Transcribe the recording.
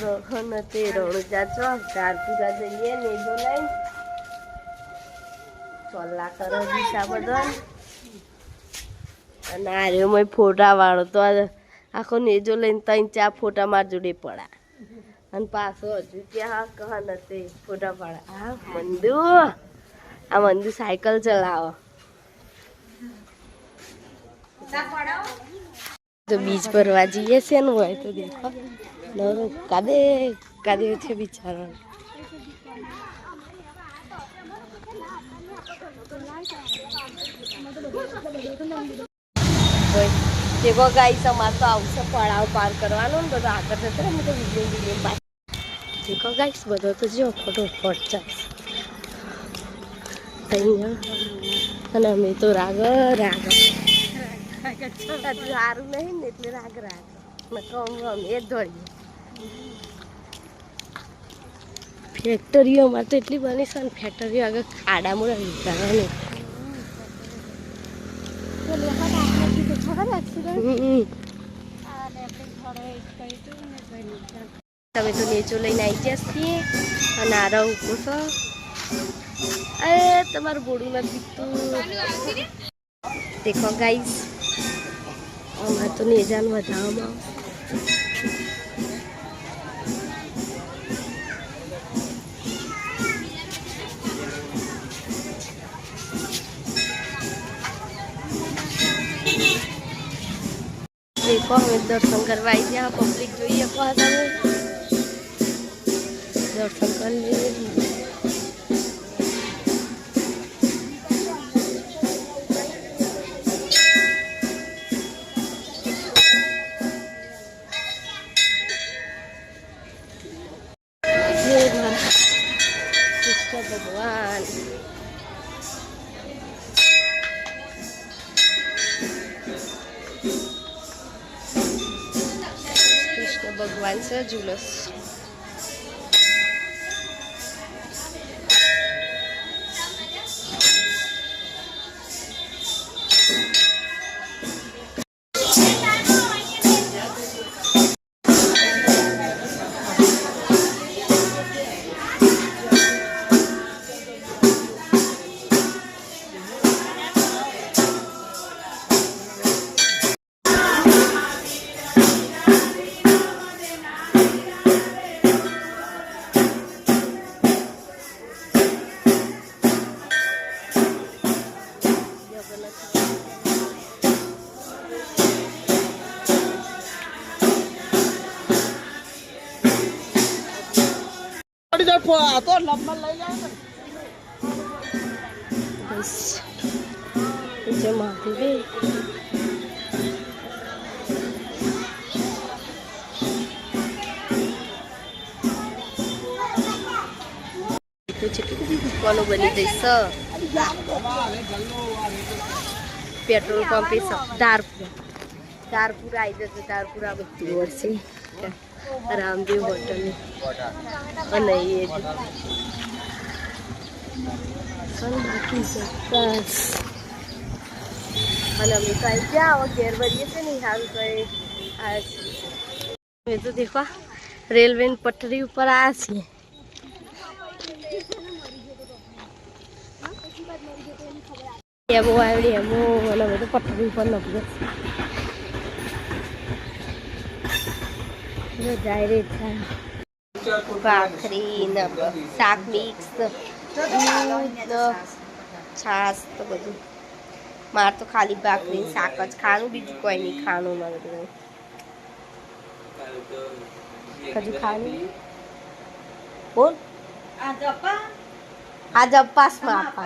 રખન તે રણુજા ચો ધારપુરા જઈએ ને જો લઈને ચોલ્લા કરો દિશા બદલ અને આ રહ્યો મેં ફોટા વાળો તો આખો નેજો લઈને 3-4 ફોટા માર જોડે પડા અને પાછો હજુ ત્યાં કહન તે ફોટા પાડા આ મંદુ સાયકલ ચલાવો તો બીજ ભરવા જઈએ છે ને હોય તો દેખો કાદે કાદે છે બિચારા देखो गाइस हमारे तो आवश्य पड़ाव पार करवानो ने બધો આગળ જતો ને તો વિડિયો બાય देखो गाइस બધો તો જો ફટોફટ ચાલ અહીંયા અને અમે તો રાગ સારું નહીં ને એટલે રાગ ને કહું અમે એ દોડીએ ફેક્ટરીઓમાં તો એટલી બની છે ને ફેક્ટરીઓ આગળ ખાડામાં વિચારવાનું તમે તો નેચો લઈને આવી ગયા છીએ અને આ રહું છો અરે તમારું બોડું નથી દીખતું દેખો ગાઈસ અમારે તો નેજાન વધારવામાં देखो हमें दर्शन करवा गया पब्लिक जो ये दर्शन कर ले भगवान भगवान से जुलस तो लम्बा लग जाएगा बस जमा दे दुकानो बनी गई पेट्रोल पंप दारपुर आई जैसे दारपुर वर्षे रामदेव होटल અને એ અને અમે તો આવી ગયા ઘેર ભરીએ છે ને સારું તો એ તો દેખો રેલવે પટરી ઉપર આવ્યા છીએ એમો આવડી એમો અને અમે તો પટરી ઉપર નથી જાય રે ભાખરી ને શાક મિક્સ છાસ તો બધું મારે તો ખાલી ભાખરી શાક જ ખાવાનું બીજું કોઈ નહીં ખાવાનું મારે બધું હજુ ખાવાનું બોલ आज अपास में आपा